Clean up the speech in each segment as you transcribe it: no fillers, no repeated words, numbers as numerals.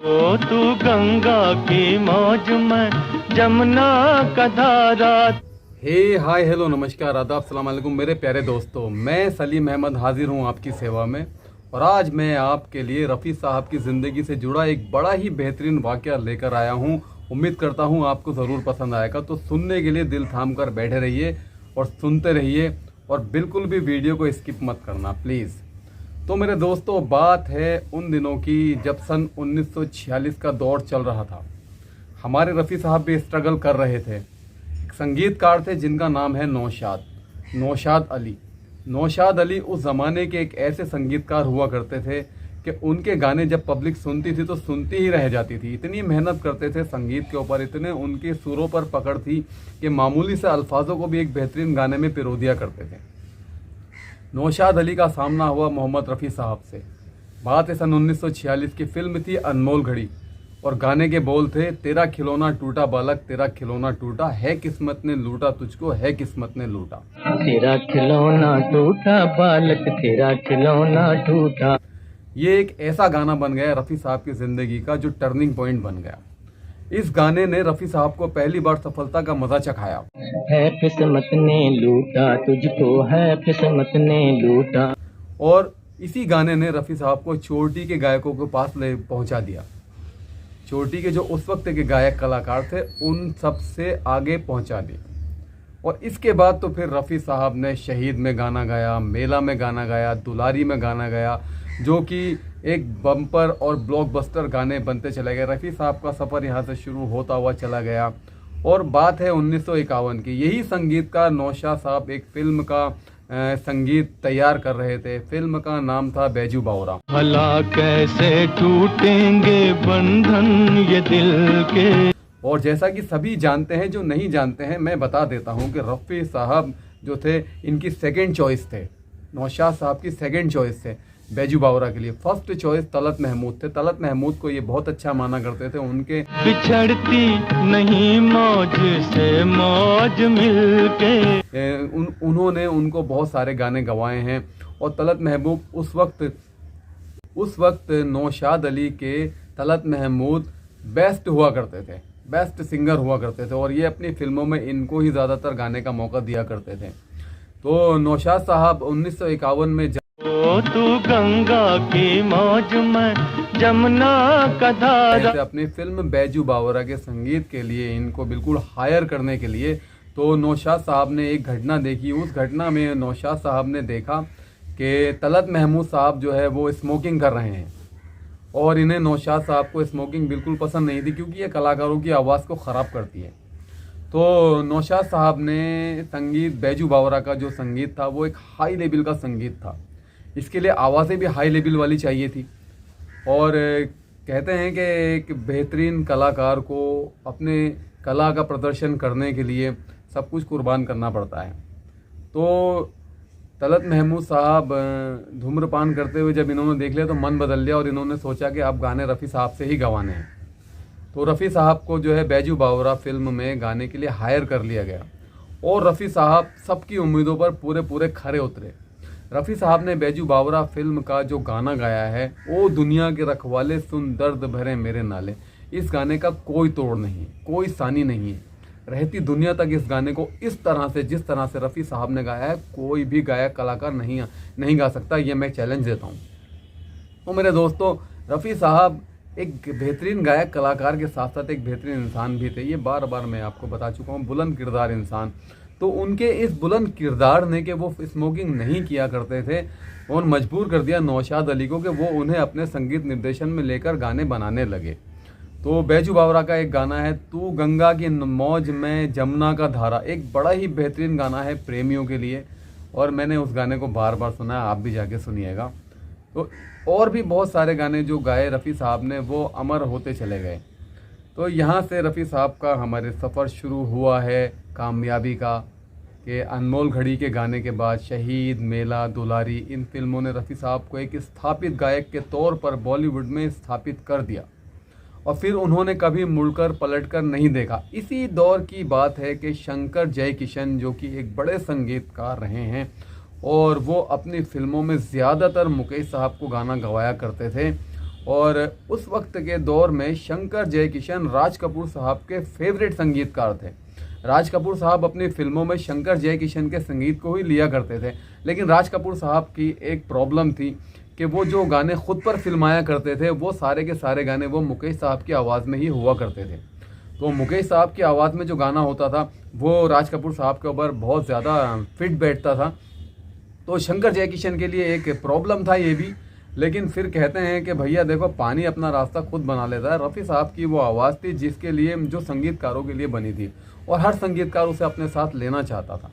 ओ तू गंगा की मौज में जमुना का धारा। हे हाय हेलो नमस्कार आदाब सलाम अलैकुम मेरे प्यारे दोस्तों, मैं सलीम अहमद हाजिर हूँ आपकी सेवा में। और आज मैं आपके लिए रफ़ी साहब की ज़िंदगी से जुड़ा एक बड़ा ही बेहतरीन वाक़या लेकर आया हूँ। उम्मीद करता हूँ आपको ज़रूर पसंद आएगा, तो सुनने के लिए दिल थाम कर बैठे रहिए और सुनते रहिए और बिल्कुल भी वीडियो को स्किप मत करना प्लीज़। तो मेरे दोस्तों, बात है उन दिनों की जब सन 1946 का दौर चल रहा था। हमारे रफ़ी साहब भी स्ट्रगल कर रहे थे। एक संगीतकार थे जिनका नाम है नौशाद अली। नौशाद अली उस ज़माने के एक ऐसे संगीतकार हुआ करते थे कि उनके गाने जब पब्लिक सुनती थी तो सुनती ही रह जाती थी। इतनी मेहनत करते थे संगीत के ऊपर, इतने उनके सुरों पर पकड़ थी कि मामूली से अल्फाजों को भी एक बेहतरीन गाने में पिरो दिया करते थे। नौशाद अली का सामना हुआ मोहम्मद रफ़ी साहब से। बात है सन 1946 की। फिल्म थी अनमोल घड़ी और गाने के बोल थे, तेरा खिलौना टूटा बालक तेरा खिलौना टूटा, है किस्मत ने लूटा तुझको है किस्मत ने लूटा। तेरा खिलौना टूटा बालक तेरा खिलौना टूटा। ये एक ऐसा गाना बन गया रफ़ी साहब की ज़िंदगी का जो टर्निंग पॉइंट बन गया। इस गाने ने रफ़ी साहब को पहली बार सफलता का मजा चखाया। है किस्मत ने लूटा तुझको है किस्मत ने लूटा। और इसी गाने ने रफ़ी साहब को चोटी के गायकों के पास ले पहुंचा दिया। चोटी के जो उस वक्त के गायक कलाकार थे उन सब से आगे पहुंचा दिया। और इसके बाद तो फिर रफ़ी साहब ने शहीद में गाना गाया, मेला में गाना गाया, दुलारी में गाना गाया, जो कि एक बम्पर और ब्लॉकबस्टर गाने बनते चले गए। रफ़ी साहब का सफ़र यहाँ से शुरू होता हुआ चला गया। और बात है 1951 की। यही संगीतकार नौशाद साहब एक फिल्म का संगीत तैयार कर रहे थे। फिल्म का नाम था बैजू बावरा। भला कैसे टूटेंगे बंधन ये दिल के। और जैसा कि सभी जानते हैं, जो नहीं जानते हैं मैं बता देता हूं कि रफ़ी साहब जो थे इनकी सेकंड चॉइस थे। नौशाद साहब की सेकंड चॉइस थे बैजू बावरा के लिए। फर्स्ट चॉइस तलत महमूद थे। तलत महमूद को ये बहुत अच्छा माना करते थे। उनके बिछड़ती नहीं मौज से मौज मिलके। उन्होंने उनको बहुत सारे गाने गवाए हैं। और तलत महमूद उस वक्त नौशाद अली के तलत महमूद बेस्ट हुआ करते थे, बेस्ट सिंगर हुआ करते थे। और ये अपनी फिल्मों में इनको ही ज़्यादातर गाने का मौका दिया करते थे। तो नौशाद साहब 1951 में ओ तू गंगा की मौज में जमुना का धारा। अपनी फिल्म बैजू बावरा के संगीत के लिए इनको बिल्कुल हायर करने के लिए तो नौशाद साहब ने एक घटना देखी। उस घटना में नौशाद साहब ने देखा कि तलत महमूद साहब जो है वो स्मोकिंग कर रहे हैं। और इन्हें नौशाद साहब को स्मोकिंग बिल्कुल पसंद नहीं थी, क्योंकि ये कलाकारों की आवाज़ को ख़राब करती है। तो नौशाद साहब ने संगीत बैजू बावरा का जो संगीत था वो एक हाई लेवल का संगीत था। इसके लिए आवाज़ें भी हाई लेवल वाली चाहिए थी। और कहते हैं कि एक बेहतरीन कलाकार को अपने कला का प्रदर्शन करने के लिए सब कुछ कुर्बान करना पड़ता है। तो तलत महमूद साहब धूम्रपान करते हुए जब इन्होंने देख लिया तो मन बदल लिया और इन्होंने सोचा कि अब गाने रफ़ी साहब से ही गवाने हैं। तो रफ़ी साहब को जो है बैजू बावरा फिल्म में गाने के लिए हायर कर लिया गया। और रफ़ी साहब सबकी उम्मीदों पर पूरे खरे उतरे। रफ़ी साहब ने बैजू बावरा फिल्म का जो गाना गाया है, ओ दुनिया के रखवाले सुन दर्द भरे मेरे नाले, इस गाने का कोई तोड़ नहीं, कोई सानी नहीं है। रहती दुनिया तक इस गाने को इस तरह से, जिस तरह से रफ़ी साहब ने गाया है, कोई भी गायक कलाकार नहीं गा सकता। ये मैं चैलेंज देता हूँ। तो मेरे दोस्तों, रफ़ी साहब एक बेहतरीन गायक कलाकार के साथ साथ एक बेहतरीन इंसान भी थे। ये बार बार मैं आपको बता चुका हूँ, बुलंद किरदार इंसान। तो उनके इस बुलंद किरदार ने कि वो स्मोकिंग नहीं किया करते थे और मजबूर कर दिया नौशाद अली को कि वो उन्हें अपने संगीत निर्देशन में लेकर गाने बनाने लगे। तो बैजू बावरा का एक गाना है, तू गंगा की मौज में जमुना का धारा, एक बड़ा ही बेहतरीन गाना है प्रेमियों के लिए। और मैंने उस गाने को बार बार सुना है, आप भी जाके सुनिएगा। तो और भी बहुत सारे गाने जो गाए रफ़ी साहब ने वो अमर होते चले गए। तो यहाँ से रफ़ी साहब का हमारे सफ़र शुरू हुआ है कामयाबी का, कि अनमोल घड़ी के गाने के बाद शहीद, मेला, दुलारी, इन फिल्मों ने रफ़ी साहब को एक स्थापित गायक के तौर पर बॉलीवुड में स्थापित कर दिया। और फिर उन्होंने कभी मुड़कर पलटकर नहीं देखा। इसी दौर की बात है कि शंकर जयकिशन, जो कि एक बड़े संगीतकार रहे हैं और वो अपनी फिल्मों में ज़्यादातर मुकेश साहब को गाना गवाया करते थे। और उस वक्त के दौर में शंकर जयकिशन राज कपूर साहब के फेवरेट संगीतकार थे। राज कपूर साहब अपनी फिल्मों में शंकर जयकिशन के संगीत को ही लिया करते थे, लेकिन राज कपूर साहब की एक प्रॉब्लम थी कि वो जो गाने खुद पर फिल्माया करते थे वो सारे के सारे गाने वो मुकेश साहब की आवाज़ में ही हुआ करते थे। तो मुकेश साहब की आवाज़ में जो गाना होता था वो राज कपूर साहब के ऊपर बहुत ज़्यादा फिट बैठता था। तो शंकर जयकिशन के लिए एक प्रॉब्लम था ये भी, लेकिन फिर कहते हैं कि भैया देखो पानी अपना रास्ता खुद बना लेता है। रफ़ी साहब की वो आवाज़ थी जिसके लिए, जो संगीतकारों के लिए बनी थी और हर संगीतकार उसे अपने साथ लेना चाहता था।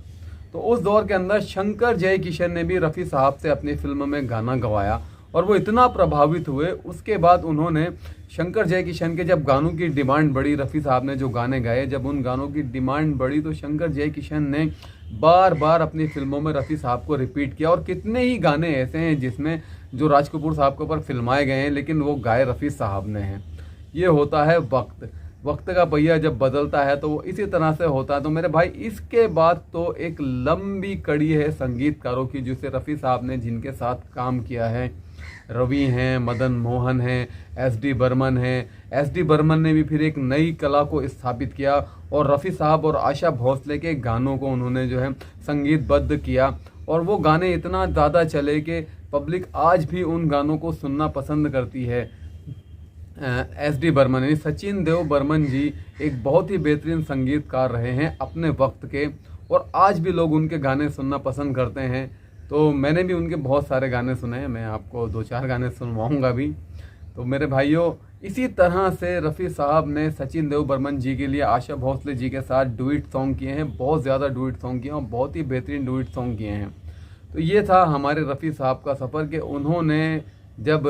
तो उस दौर के अंदर शंकर जयकिशन ने भी रफ़ी साहब से अपनी फिल्म में गाना गवाया और वो इतना प्रभावित हुए। उसके बाद उन्होंने शंकर जयकिशन के जब गानों की डिमांड बढ़ी, रफ़ी साहब ने जो गाने गाए, जब उन गानों की डिमांड बढ़ी तो शंकर जयकिशन ने बार बार अपनी फिल्मों में रफ़ी साहब को रिपीट किया। और कितने ही गाने ऐसे हैं जिसमें जो राज कपूर साहब के ऊपर फिल्माए गए हैं लेकिन वो गाए रफ़ी साहब ने हैं। ये होता है वक्त का पहिया जब बदलता है तो वो इसी तरह से होता है। तो मेरे भाई इसके बाद तो एक लंबी कड़ी है संगीतकारों की जिसे रफ़ी साहब ने जिनके साथ काम किया है। रवि हैं, मदन मोहन हैं, एस.डी. बर्मन हैं। एस.डी. बर्मन ने भी फिर एक नई कला को स्थापित किया और रफ़ी साहब और आशा भोसले के गानों को उन्होंने जो है संगीतबद्ध किया और वो गाने इतना ज़्यादा चले कि पब्लिक आज भी उन गानों को सुनना पसंद करती है। एस.डी. बर्मन यानी सचिन देव बर्मन जी एक बहुत ही बेहतरीन संगीतकार रहे हैं अपने वक्त के और आज भी लोग उनके गाने सुनना पसंद करते हैं। तो मैंने भी उनके बहुत सारे गाने सुने हैं, मैं आपको 2-4 गाने सुनवाऊंगा भी। तो मेरे भाइयों इसी तरह से रफ़ी साहब ने सचिन देव बर्मन जी के लिए आशा भोसले जी के साथ डुएट सॉन्ग किए हैं, बहुत ज़्यादा डुएट सॉन्ग किए हैं और बहुत ही बेहतरीन डुएट सॉन्ग किए हैं। तो ये था हमारे रफ़ी साहब का सफ़र कि उन्होंने जब